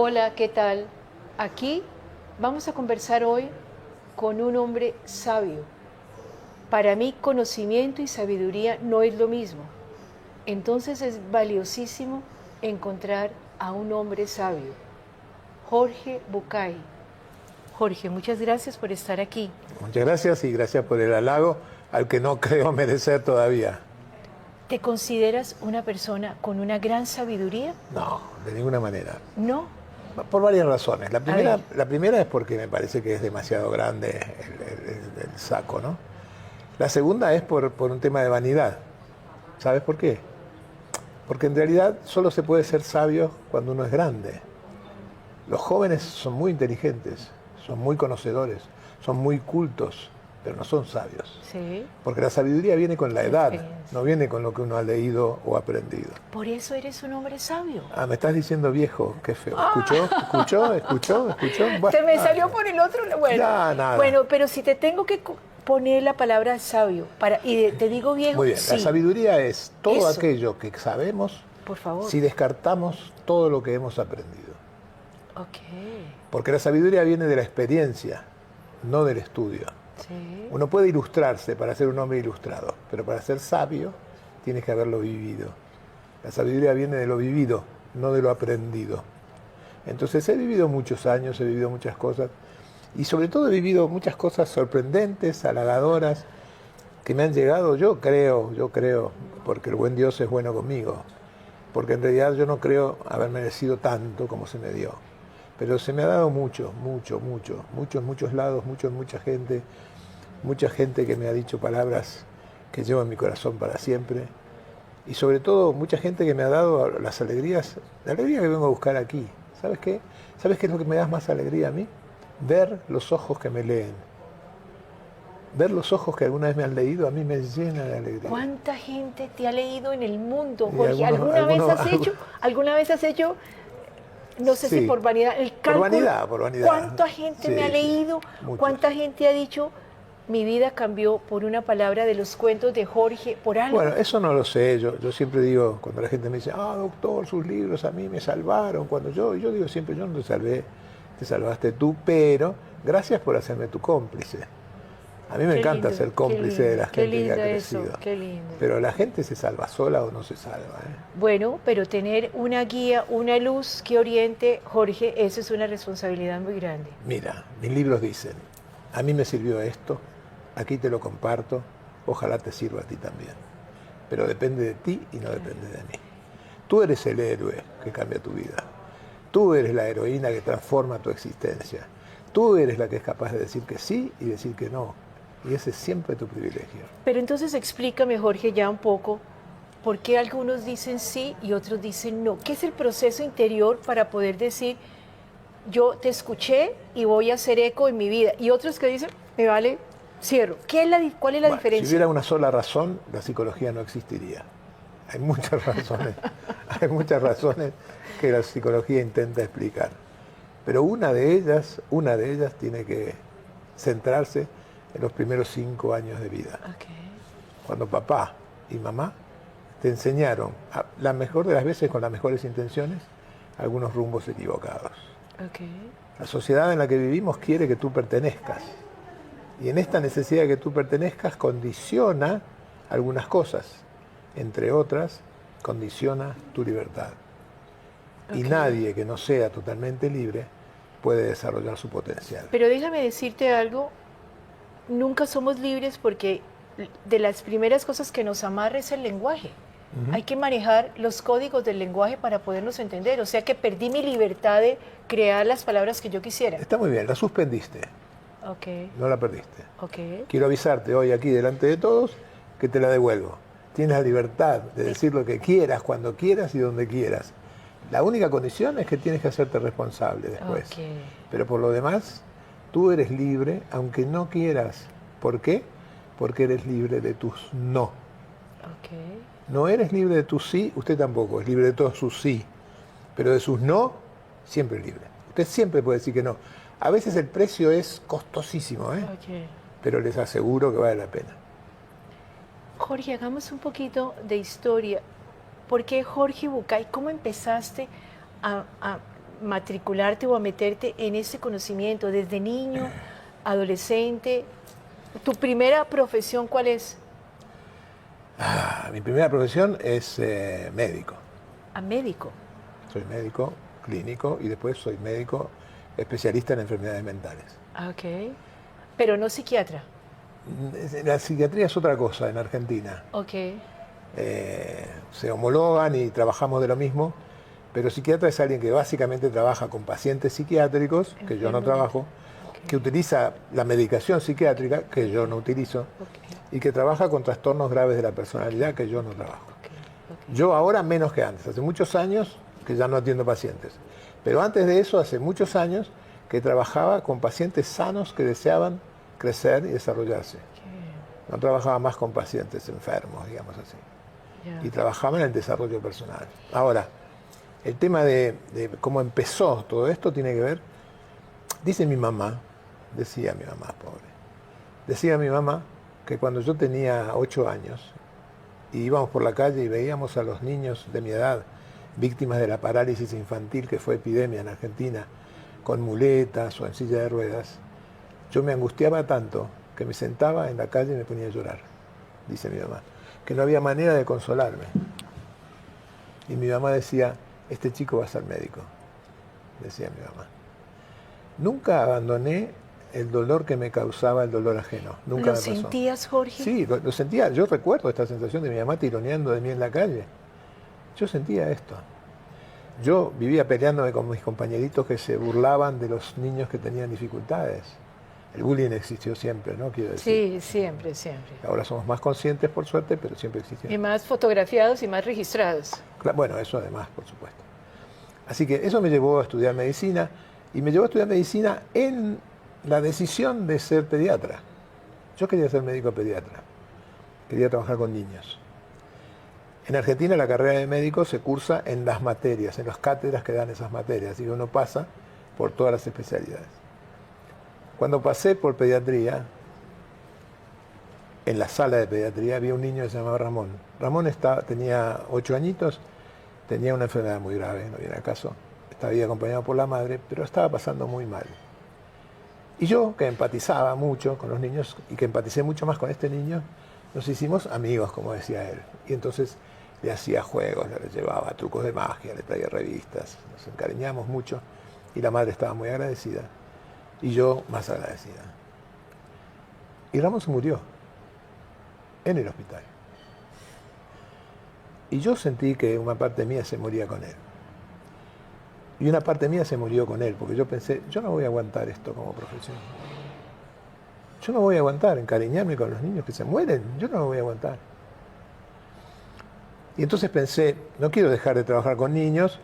Hola, ¿qué tal? Aquí vamos a conversar hoy con un hombre sabio. Para mí, conocimiento y sabiduría no es lo mismo. Entonces es valiosísimo encontrar a un hombre sabio, Jorge Bucay. Jorge, muchas gracias por estar aquí. Muchas gracias y gracias por el halago al que no creo merecer todavía. ¿Te consideras una persona con una gran sabiduría? No, de ninguna manera. No. Por varias razones. A ver. La primera es porque me parece que es demasiado grande el saco, ¿no? La segunda es por un tema de vanidad. ¿Sabes por qué? Porque en realidad solo se puede ser sabio cuando uno es grande. Los jóvenes son muy inteligentes, son muy conocedores, son muy cultos, pero no son sabios. Sí. Porque la sabiduría viene con la edad, Experiencia. no viene con lo que uno ha leído o aprendido. Por eso eres un hombre sabio. Ah, me estás diciendo viejo, qué feo. ¿Escuchó? Bueno, Se me salió por el otro lado. Bueno, ya, nada. bueno, pero si te tengo que poner la palabra sabio te digo viejo, Muy bien, sí. la sabiduría es todo Eso. aquello que sabemos Por favor. si descartamos todo lo que hemos aprendido. Ok. Porque la sabiduría viene de la experiencia, no del estudio. Sí. Uno puede ilustrarse para ser un hombre ilustrado, pero para ser sabio tienes que haberlo vivido. La sabiduría viene de lo vivido, no de lo aprendido. Entonces he vivido muchos años, he vivido muchas cosas y sobre todo he vivido muchas cosas sorprendentes, halagadoras, que me han llegado, yo creo, porque el buen Dios es bueno conmigo, porque en realidad yo no creo haber merecido tanto como se me dio. Pero se me ha dado mucho, en muchos lados, mucha gente que me ha dicho palabras que llevo en mi corazón para siempre. Y sobre todo, mucha gente que me ha dado las alegrías, la alegría que vengo a buscar aquí. ¿Sabes qué? ¿Sabes qué es lo que me da más alegría a mí? Ver los ojos que me leen. Ver los ojos que alguna vez me han leído a mí me llena de alegría. ¿Cuánta gente te ha leído en el mundo, Y Jorge? ¿Alguna vez has hecho, no sé si Sí, por vanidad, el cálculo? por vanidad. ¿Cuánta gente me ha Sí, leído? muchos. ¿Cuánta gente ha dicho, mi vida cambió por una palabra de los cuentos de Jorge, por algo? Bueno, eso no lo sé. Yo siempre digo, cuando la gente me dice, doctor, sus libros a mí me salvaron. Yo digo siempre, yo no te salvé, te salvaste tú, pero gracias por hacerme tu cómplice. A mí me Qué encanta lindo, ser cómplice de la qué gente que ha lindo crecido. eso, qué lindo. Pero la gente se salva sola o no se salva, ¿eh? Bueno, pero tener una guía, una luz que oriente, Jorge, eso es una responsabilidad muy grande. Mira, mis libros dicen, a mí me sirvió esto, aquí te lo comparto, ojalá te sirva a ti también. Pero depende de ti y no depende de mí. Tú eres el héroe que cambia tu vida. Tú eres la heroína que transforma tu existencia. Tú eres la que es capaz de decir que sí y decir que no. Y ese es siempre tu privilegio. Pero entonces explícame, Jorge, ya un poco, por qué algunos dicen sí y otros dicen no. ¿Qué es el proceso interior para poder decir, yo te escuché y voy a hacer eco en mi vida? Y otros que dicen, me vale, cierro. ¿Cuál es la diferencia? Si hubiera una sola razón, la psicología no existiría. Hay muchas razones, que la psicología intenta explicar. Pero una de ellas tiene que centrarse en los primeros 5 años de vida. Okay. Cuando papá y mamá te enseñaron, la mejor de las veces con las mejores intenciones, algunos rumbos equivocados. Okay. La sociedad en la que vivimos quiere que tú pertenezcas. Y en esta necesidad de que tú pertenezcas condiciona algunas cosas. Entre otras, condiciona tu libertad. Y nadie que no sea totalmente libre puede desarrollar su potencial. Pero déjame decirte algo, nunca somos libres porque de las primeras cosas que nos amarra es el lenguaje. Hay que manejar los códigos del lenguaje para podernos entender. O sea que perdí mi libertad de crear las palabras que yo quisiera. Está muy bien, la suspendiste. Okay. No la perdiste. Okay. Quiero avisarte hoy aquí delante de todos que te la devuelvo. Tienes la libertad de decir lo que quieras, cuando quieras y donde quieras. La única condición es que tienes que hacerte responsable después. Okay. Pero por lo demás, tú eres libre aunque no quieras. ¿Por qué? Porque eres libre de tus no. Okay. No eres libre de tus sí, usted tampoco, es libre de todos sus sí. Pero de sus no, siempre libre. Usted siempre puede decir que no. A veces el precio es costosísimo, Okay. pero les aseguro que vale la pena. Jorge, hagamos un poquito de historia. ¿Por qué Jorge Bucay? ¿Cómo empezaste a matricularte o a meterte en ese conocimiento desde niño, adolescente? ¿Tu primera profesión cuál es? Mi primera profesión es médico. A médico. Soy médico clínico y después soy médico especialista en enfermedades mentales. Ok. Pero no psiquiatra. La psiquiatría es otra cosa en Argentina. Ok. Se homologan y trabajamos de lo mismo, pero psiquiatra es alguien que básicamente trabaja con pacientes psiquiátricos, que yo no trabajo, que utiliza la medicación psiquiátrica, que yo no utilizo, y que trabaja con trastornos graves de la personalidad, que yo no trabajo. Yo ahora menos que antes, hace muchos años que ya no atiendo pacientes, pero antes de eso, hace muchos años que trabajaba con pacientes sanos que deseaban crecer y desarrollarse. No trabajaba más con pacientes enfermos, digamos así. Y trabajaba en el desarrollo personal. Ahora, el tema de cómo empezó todo esto tiene que ver, decía mi mamá, pobre, decía mi mamá que cuando yo tenía 8 años y íbamos por la calle y veíamos a los niños de mi edad víctimas de la parálisis infantil, que fue epidemia en Argentina, con muletas o en silla de ruedas, yo me angustiaba tanto que me sentaba en la calle y me ponía a llorar, dice mi mamá, que no había manera de consolarme. Y mi mamá decía, este chico va a ser médico, decía mi mamá. Nunca abandoné el dolor que me causaba el dolor ajeno. Nunca ¿Lo me pasó. sentías, Jorge? Sí, lo sentía. Yo recuerdo esta sensación de mi mamá tironeando de mí en la calle. Yo sentía esto. Yo vivía peleándome con mis compañeritos que se burlaban de los niños que tenían dificultades. El bullying existió siempre, ¿no? Quiero decir. Sí, siempre, siempre. Ahora somos más conscientes, por suerte, pero siempre existió. Y más fotografiados y más registrados. Bueno, eso además, por supuesto. Así que eso me llevó a estudiar medicina, y me llevó a estudiar medicina en la decisión de ser pediatra. Yo quería ser médico pediatra, quería trabajar con niños. En Argentina la carrera de médico se cursa en las materias, en las cátedras que dan esas materias, y uno pasa por todas las especialidades. Cuando pasé por pediatría, en la sala de pediatría había un niño que se llamaba Ramón. Ramón tenía 8 añitos, tenía una enfermedad muy grave, no viene al caso. Estaba acompañado por la madre, pero estaba pasando muy mal. Y yo, que empatizaba mucho con los niños y que empaticé mucho más con este niño, nos hicimos amigos, como decía él. Y entonces le hacía juegos, le llevaba trucos de magia, le traía revistas, nos encariñamos mucho y la madre estaba muy agradecida y yo más agradecida. Y Ramón se murió en el hospital. Y yo sentí que una parte mía se moría con él. Y una parte mía se murió con él, porque yo pensé, yo no voy a aguantar esto como profesión. Yo no voy a aguantar encariñarme con los niños que se mueren, yo no lo voy a aguantar. Y entonces pensé, no quiero dejar de trabajar con niños,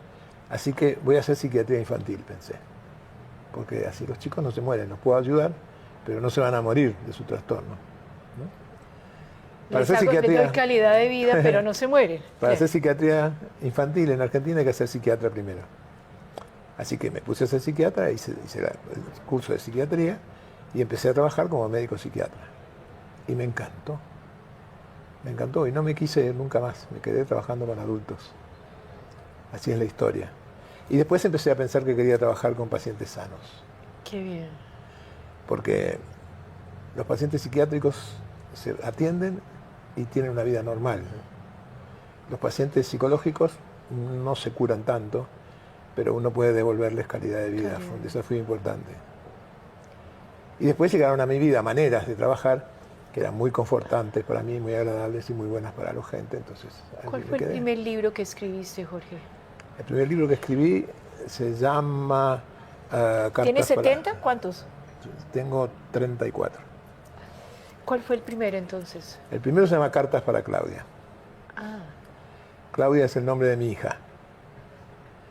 así que voy a hacer psiquiatría infantil, pensé. Porque así los chicos no se mueren, los puedo ayudar, pero no se van a morir de su trastorno, ¿no? Para hacer psiquiatría, les doy calidad de vida, pero no se mueren. Para hacer psiquiatría infantil en Argentina hay que ser psiquiatra primero. Así que me puse a ser psiquiatra, hice el curso de psiquiatría y empecé a trabajar como médico psiquiatra. Y me encantó y no me quise ir nunca más, me quedé trabajando con adultos. Así es la historia. Y después empecé a pensar que quería trabajar con pacientes sanos. Qué bien. Porque los pacientes psiquiátricos se atienden y tienen una vida normal. Los pacientes psicológicos no se curan tanto, pero uno puede devolverles calidad de vida. Fue un desafío importante. Y después llegaron a mi vida maneras de trabajar que eran muy confortantes para mí, muy agradables y muy buenas para la gente. Entonces, ¿cuál fue el primer libro que escribiste, Jorge? El primer libro que escribí se llama Cartas ¿Tienes 70? Para... ¿Cuántos? Tengo 34. ¿Cuál fue el primero entonces? El primero se llama Cartas para Claudia. Ah. Claudia es el nombre de mi hija.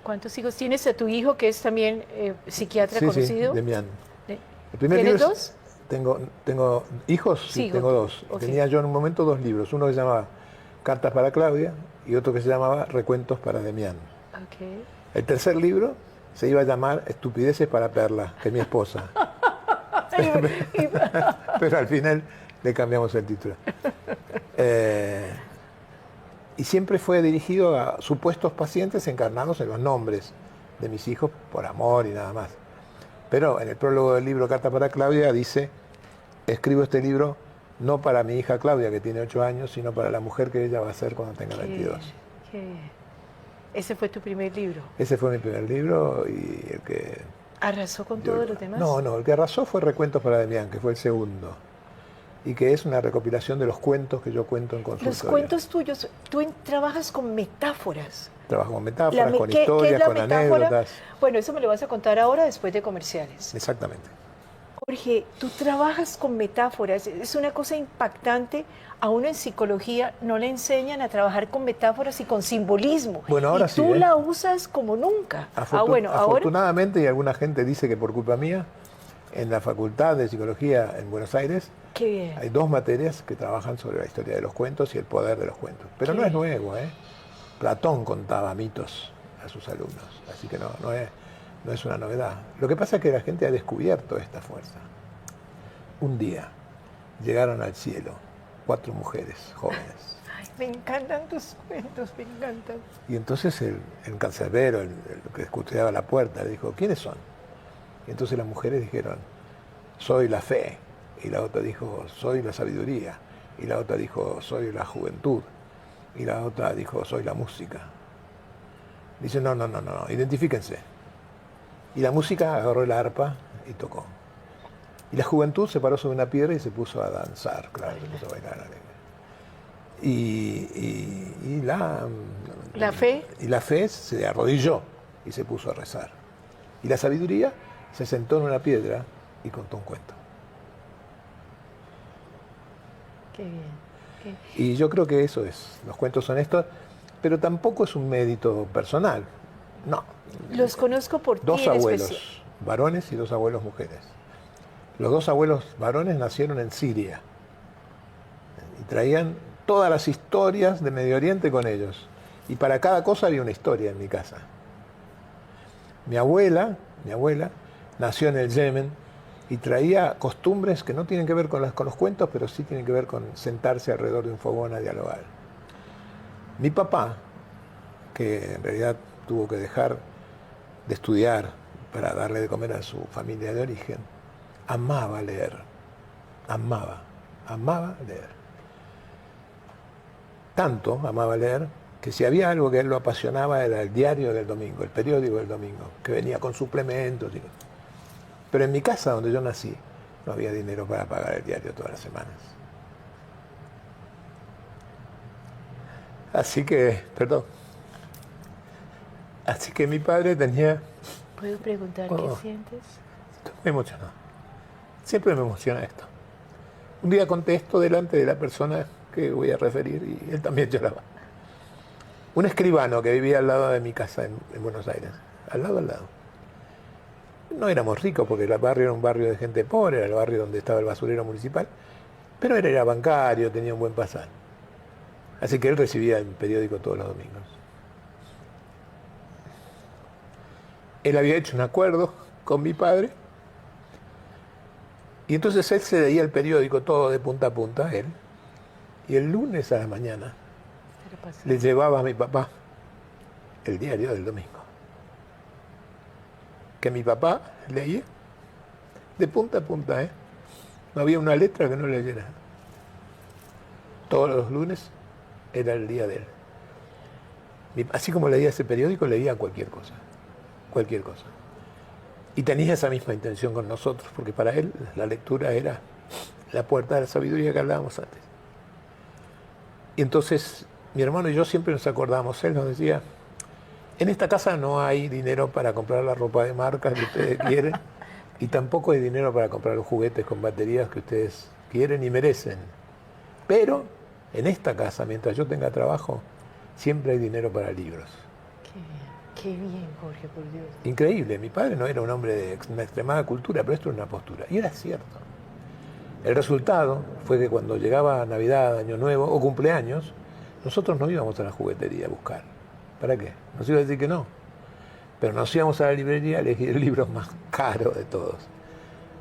¿Cuántos hijos tienes? ¿A tu hijo que es también psiquiatra conocido? Sí, Demián. ¿Tienes dos? Tengo hijos, sí, tengo dos. Okay. Tenía yo en un momento 2 libros, uno que se llamaba Cartas para Claudia y otro que se llamaba Recuentos para Demián. Okay. El tercer libro se iba a llamar Estupideces para Perla, que es mi esposa. Pero al final le cambiamos el título. Y siempre fue dirigido a supuestos pacientes encarnados en los nombres de mis hijos por amor y nada más. Pero en el prólogo del libro Carta para Claudia dice, escribo este libro no para mi hija Claudia, que tiene 8 años, sino para la mujer que ella va a ser cuando tenga 22. Qué bien. ¿Ese fue tu primer libro? Ese fue mi primer libro y el que... ¿Arrasó con todos los demás? No, el que arrasó fue Recuentos para Demián, que fue el segundo. Y que es una recopilación de los cuentos que yo cuento en consultorio. Los cuentos tuyos, tú trabajas con metáforas. Trabajo con metáforas, con ¿Qué historias, es la con metáfora? anécdotas. Bueno, eso me lo vas a contar ahora después de comerciales. Exactamente. Jorge, tú trabajas con metáforas, es una cosa impactante. A uno en psicología no le enseñan a trabajar con metáforas y con simbolismo. Bueno, ahora y sí. tú la usas como nunca. Bueno, afortunadamente, y alguna gente dice que por culpa mía, en la Facultad de Psicología en Buenos Aires, qué bien. Hay 2 materias que trabajan sobre la historia de los cuentos y el poder de los cuentos. Pero Qué no es bien. nuevo, ¿eh? Platón contaba mitos a sus alumnos, así que no es una novedad. Lo que pasa es que la gente ha descubierto esta fuerza. Un día llegaron al cielo 4 mujeres jóvenes. Ay, me encantan tus cuentos, me encantan. Y entonces el cancerbero, el que custodiaba la puerta, le dijo, ¿quiénes son? Y entonces las mujeres dijeron, soy la fe. Y la otra dijo, soy la sabiduría. Y la otra dijo, soy la juventud. Y la otra dijo, soy la música. Dice, no, identifíquense. Y la música agarró el arpa y tocó. Y la juventud se paró sobre una piedra y se puso a danzar, claro, se puso a bailar alegre. Y ¿La fe? Y la fe se arrodilló y se puso a rezar. Y la sabiduría se sentó en una piedra y contó un cuento. Qué bien. Y yo creo que eso es, los cuentos son estos, pero tampoco es un mérito personal, no. Los conozco por ti 2 en abuelos especial. varones y 2 abuelos mujeres. Los 2 abuelos varones nacieron en Siria y traían todas las historias de Medio Oriente con ellos. Y para cada cosa había una historia en mi casa. Mi abuela nació en el Yemen y traía costumbres que no tienen que ver con los cuentos, pero sí tienen que ver con sentarse alrededor de un fogón a dialogar. Mi papá, que en realidad tuvo que dejar de estudiar para darle de comer a su familia de origen, amaba leer, amaba leer. Tanto amaba leer que si había algo que a él lo apasionaba era el diario del domingo, el periódico del domingo, que venía con suplementos. Pero en mi casa, donde yo nací, no había dinero para pagar el diario todas las semanas. Así que mi padre tenía... ¿Puedo preguntar qué sientes? Me emocionó. Siempre me emociona esto. Un día conté esto delante de la persona que voy a referir y él también lloraba. Un escribano que vivía al lado de mi casa en Buenos Aires. Al lado. No éramos ricos porque el barrio era un barrio de gente pobre, era el barrio donde estaba el basurero municipal, pero él era bancario, tenía un buen pasar. Así que él recibía el periódico todos los domingos. Él había hecho un acuerdo con mi padre y entonces él se leía el periódico todo de punta a punta, él, y el lunes a la mañana le llevaba a mi papá el diario del domingo, que mi papá leía de punta a punta, ¿eh? No había una letra que no leyera. Todos los lunes era el día de él. Así como leía ese periódico, leía cualquier cosa. Y tenía esa misma intención con nosotros, porque para él la lectura era la puerta de la sabiduría que hablábamos antes. Y entonces mi hermano y yo siempre nos acordábamos, él nos decía, en esta casa no hay dinero para comprar la ropa de marca que ustedes quieren, y tampoco hay dinero para comprar los juguetes con baterías que ustedes quieren y merecen. Pero en esta casa, mientras yo tenga trabajo, siempre hay dinero para libros. Qué bien, Jorge, por Dios. Increíble, mi padre no era un hombre de una extremada cultura, pero esto era una postura. Y era cierto. El resultado fue que cuando llegaba Navidad, Año Nuevo o cumpleaños, nosotros no íbamos a la juguetería a buscar. ¿Para qué? Nos iba a decir que no. Pero nos íbamos a la librería a elegir el libro más caro de todos.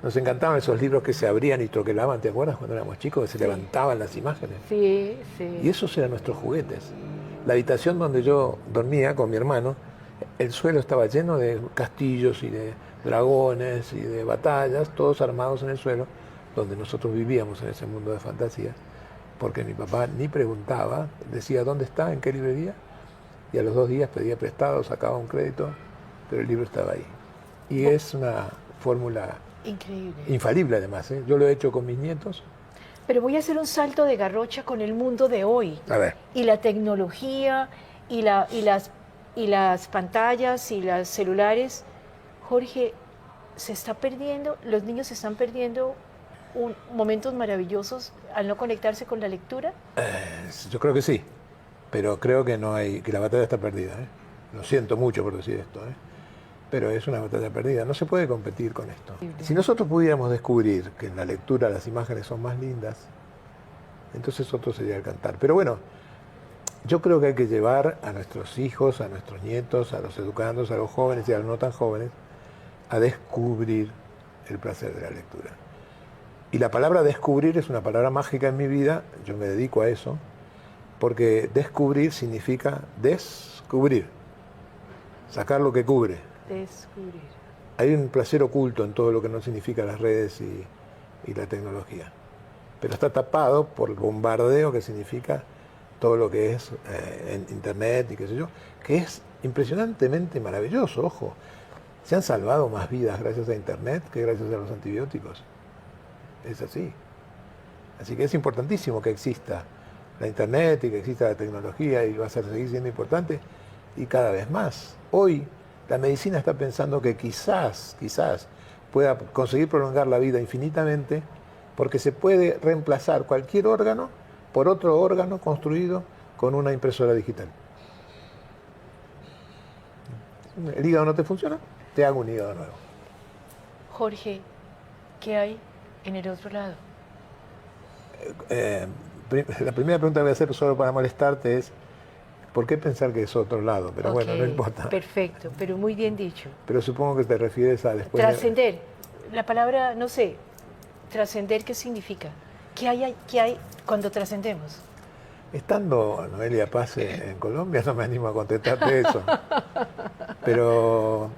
Nos encantaban esos libros que se abrían y troquelaban, ¿te acuerdas? Cuando éramos chicos, que se levantaban las imágenes. Sí. Y esos eran nuestros juguetes. La habitación donde yo dormía con mi hermano el suelo estaba lleno de castillos y de dragones y de batallas, todos armados en el suelo, donde nosotros vivíamos en ese mundo de fantasía, porque mi papá ni preguntaba, decía dónde está, en qué librería, y a los 2 días pedía prestado, sacaba un crédito, pero el libro estaba ahí. Y es una fórmula Increíble. infalible además, ¿eh? Yo lo he hecho con mis nietos. Pero voy a hacer un salto de garrocha con el mundo de hoy. A ver. Y la tecnología, y las pantallas, y los celulares. Jorge, se está perdiendo, los niños se están perdiendo momentos maravillosos al no conectarse con la lectura. Yo creo que sí, pero creo que no hay, que la batalla está perdida, ¿eh? Lo siento mucho por decir esto, ¿eh? Pero es una batalla perdida, no se puede competir con esto. Si nosotros pudiéramos descubrir que en la lectura las imágenes son más lindas, entonces otro sería el cantar. Pero bueno, yo creo que hay que llevar a nuestros hijos, a nuestros nietos, a los educandos, a los jóvenes y a los no tan jóvenes, a descubrir el placer de la lectura. Y la palabra descubrir es una palabra mágica en mi vida, yo me dedico a eso, porque descubrir significa descubrir, sacar lo que cubre. Descubrir. Hay un placer oculto en todo lo que no significa las redes y la tecnología, pero está tapado por el bombardeo que significa todo lo que es en internet y qué sé yo, que es impresionantemente maravilloso, ojo. Se han salvado más vidas gracias a internet que gracias a los antibióticos. Es así. Así que es importantísimo que exista la internet y que exista la tecnología y va a seguir siendo importante y cada vez más. Hoy la medicina está pensando que quizás pueda conseguir prolongar la vida infinitamente porque se puede reemplazar cualquier órgano por otro órgano construido con una impresora digital. ¿El hígado no te funciona? Te hago un hígado nuevo. Jorge, ¿qué hay en el otro lado? La primera pregunta que voy a hacer solo para molestarte es ¿por qué pensar que es otro lado? Pero Okay, bueno, no importa. Perfecto, pero muy bien dicho. Pero supongo que te refieres a después... Trascender. La palabra, no sé, trascender, ¿qué significa? ¿Qué hay cuando trascendemos? Estando Noelia Paz en Colombia no me animo a contestarte eso. Pero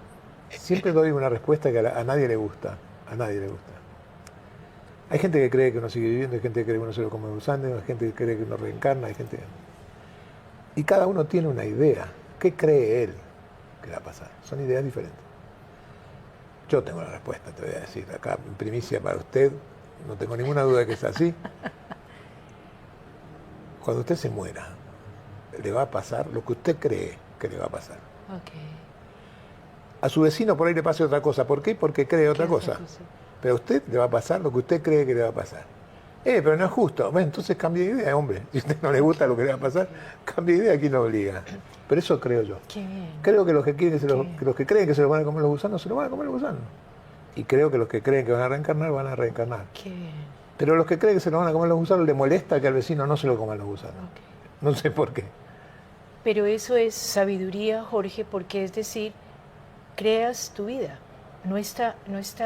siempre doy una respuesta que a nadie le gusta. A nadie le gusta. Hay gente que cree que uno sigue viviendo, hay gente que cree que uno se lo come gusano, hay gente que cree que uno reencarna, hay gente... Y cada uno tiene una idea. ¿Qué cree él que va a pasar? Son ideas diferentes. Yo tengo la respuesta, te voy a decir acá, en primicia para usted, no tengo ninguna duda de que es así. Cuando usted se muera, le va a pasar lo que usted cree que le va a pasar. Okay. A su vecino por ahí le pase otra cosa. ¿Por qué? Porque cree otra cosa. Pero a usted le va a pasar lo que usted cree que le va a pasar. Pero no es justo. Bueno, entonces cambie de idea, hombre. Si a usted no le gusta lo que le va a pasar, cambie de idea, ¿quién lo obliga? Pero eso creo yo. Qué bien. Creo que los que creen que se lo van a comer los gusanos, se lo van a comer los gusanos. Y creo que los que creen que van a reencarnar, Qué bien. Pero los que creen que se lo van a comer los gusanos, le molesta que al vecino no se lo coman los gusanos. Okay. No sé por qué. Pero eso es sabiduría, Jorge, porque es decir, creas tu vida. No está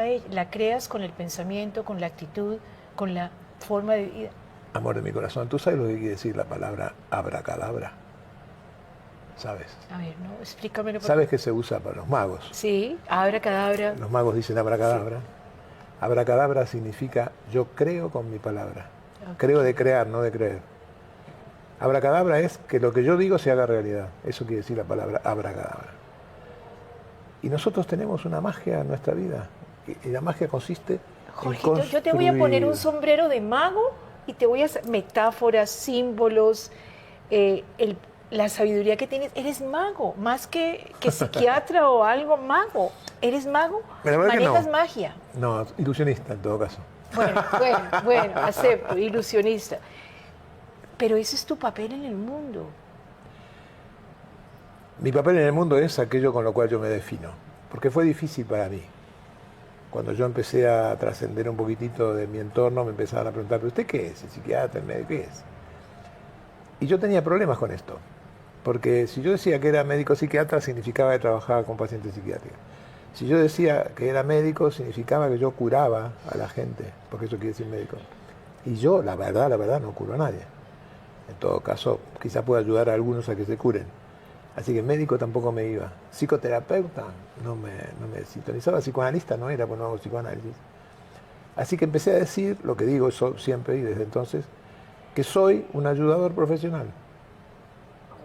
ella. La creas con el pensamiento, con la actitud, con la forma de vida. Amor de mi corazón, ¿tú sabes lo que quiere decir la palabra abracadabra? ¿Sabes? A ver, no, explícamelo. ¿Sabes que se usa para los magos? Sí, abracadabra. Los magos dicen abracadabra. Sí. Abracadabra significa yo creo con mi palabra. Okay. Creo de crear, no de creer. Abracadabra es que lo que yo digo se haga realidad. Eso quiere decir la palabra abracadabra. Y nosotros tenemos una magia en nuestra vida. Y la magia consiste Jorgito, en yo te voy a poner un sombrero de mago y te voy a hacer metáforas, símbolos, la sabiduría que tienes. Eres mago, más que psiquiatra o algo, mago. ¿Eres mago? ¿Manejas magia? No, ilusionista en todo caso. Bueno, acepto, ilusionista. Pero ese es tu papel en el mundo. Mi papel en el mundo es aquello con lo cual yo me defino, porque fue difícil para mí. Cuando yo empecé a trascender un poquitito de mi entorno, me empezaban a preguntar, ¿pero usted qué es? ¿El psiquiatra, el médico, qué es? Y yo tenía problemas con esto, porque si yo decía que era médico psiquiatra, significaba que trabajaba con pacientes psiquiátricos. Si yo decía que era médico, significaba que yo curaba a la gente, porque eso quiere decir médico. Y yo, la verdad, no curo a nadie. En todo caso, quizá pueda ayudar a algunos a que se curen. Así que médico tampoco me iba. Psicoterapeuta no me sintonizaba. Psicoanalista no era, porque no hago psicoanálisis. Así que empecé a decir lo que digo siempre y desde entonces, que soy un ayudador profesional.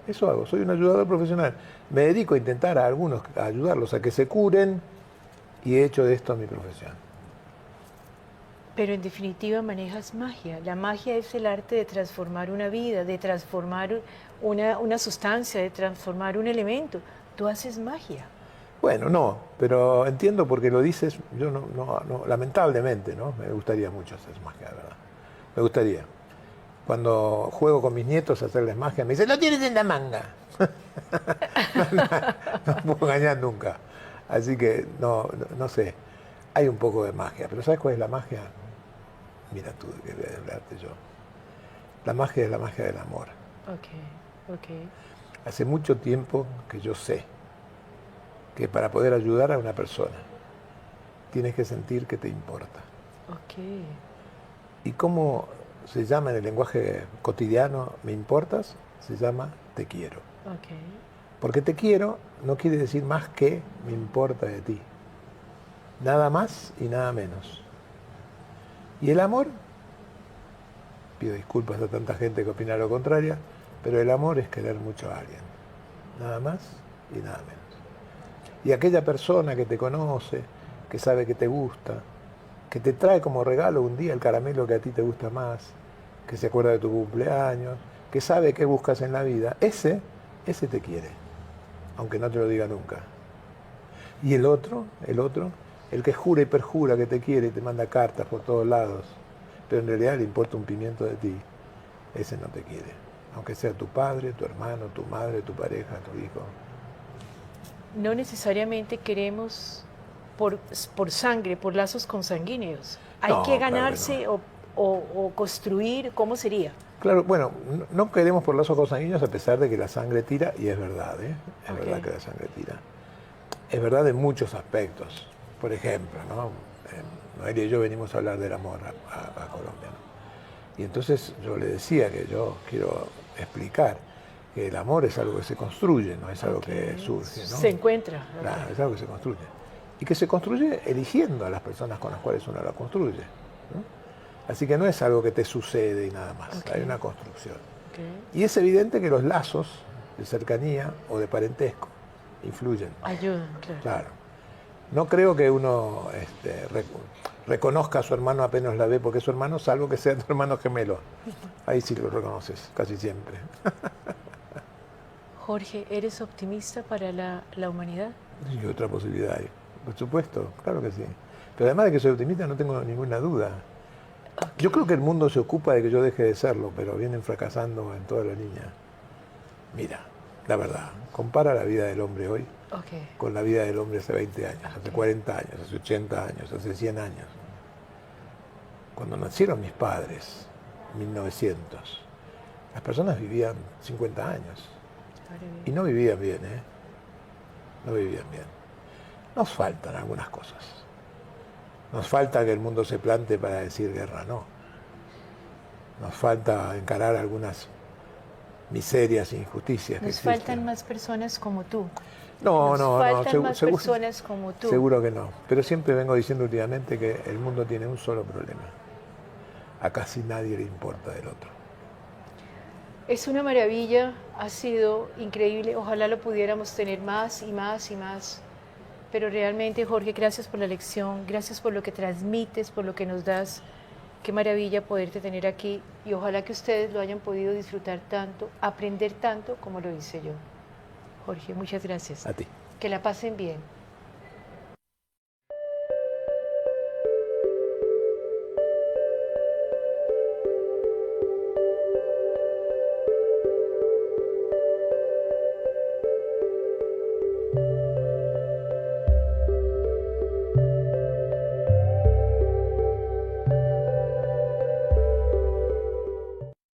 Eso hago, soy un ayudador profesional. Me dedico a intentar a algunos, a ayudarlos a que se curen, y he hecho de esto mi profesión. Pero en definitiva manejas magia. La magia es el arte de transformar una vida, de transformar una sustancia, de transformar un elemento. Tú haces magia. Bueno, no, pero entiendo por qué lo dices. Yo no, lamentablemente, ¿no? Me gustaría mucho hacer magia, de verdad. Me gustaría. Cuando juego con mis nietos a hacerles magia, me dicen, lo tienes en la manga. No puedo engañar nunca. Así que no sé. Hay un poco de magia. Pero ¿sabes cuál es la magia? Mira tú, que voy a hablarte yo. La magia es la magia del amor. Ok. Hace mucho tiempo que yo sé que para poder ayudar a una persona tienes que sentir que te importa. Ok. ¿Y cómo se llama en el lenguaje cotidiano me importas? Se llama te quiero. Ok. Porque te quiero no quiere decir más que me importa de ti. Nada más y nada menos. Y el amor, pido disculpas a tanta gente que opina lo contrario, pero el amor es querer mucho a alguien. Nada más y nada menos. Y aquella persona que te conoce, que sabe que te gusta, que te trae como regalo un día el caramelo que a ti te gusta más, que se acuerda de tu cumpleaños, que sabe qué buscas en la vida, ese te quiere, aunque no te lo diga nunca. Y el otro, el que jura y perjura que te quiere y te manda cartas por todos lados, pero en realidad le importa un pimiento de ti, ese no te quiere, aunque sea tu padre, tu hermano, tu madre, tu pareja, tu hijo. No necesariamente queremos por sangre, por lazos consanguíneos. Hay que ganarse claro que o construir, ¿cómo sería? Claro, bueno, no queremos por lazos consanguíneos a pesar de que la sangre tira, y es verdad, ¿eh? Es verdad que la sangre tira. Es verdad en muchos aspectos. Por ejemplo, ¿no? Noelia y yo venimos a hablar del amor a Colombia, ¿no? Y entonces yo le decía que yo quiero explicar que el amor es algo que se construye, no es algo que surge, ¿no? Se encuentra. Claro, es algo que se construye. Y que se construye eligiendo a las personas con las cuales uno la construye, ¿no? Así que no es algo que te sucede y nada más, hay una construcción. Y es evidente que los lazos de cercanía o de parentesco influyen. Ayudan, Claro. No creo que uno reconozca a su hermano apenas la ve porque es su hermano, salvo que sea tu hermano gemelo. Ahí sí lo reconoces, casi siempre. Jorge, ¿eres optimista para la humanidad? Y otra posibilidad hay. Por supuesto, claro que sí. Pero además de que soy optimista, no tengo ninguna duda. Yo creo que el mundo se ocupa de que yo deje de serlo, pero vienen fracasando en toda la línea. Mira, la verdad, compara la vida del hombre hoy con la vida del hombre hace 20 años, hace 40 años, hace 80 años, hace 100 años. Cuando nacieron mis padres, 1900, las personas vivían 50 años. Y no vivían bien, ¿eh? No vivían bien. Nos faltan algunas cosas. Nos falta que el mundo se plante para decir guerra, no. Nos falta encarar algunas miserias e injusticias que existen. Nos faltan más personas como tú. No. Personas como tú. Seguro que no. Pero siempre vengo diciendo últimamente que el mundo tiene un solo problema. A casi nadie le importa del otro. Es una maravilla, ha sido increíble. Ojalá lo pudiéramos tener más y más y más. Pero realmente, Jorge, gracias por la lección, gracias por lo que transmites, por lo que nos das. Qué maravilla poderte tener aquí y ojalá que ustedes lo hayan podido disfrutar tanto, aprender tanto como lo hice yo. Jorge, muchas gracias. A ti. Que la pasen bien.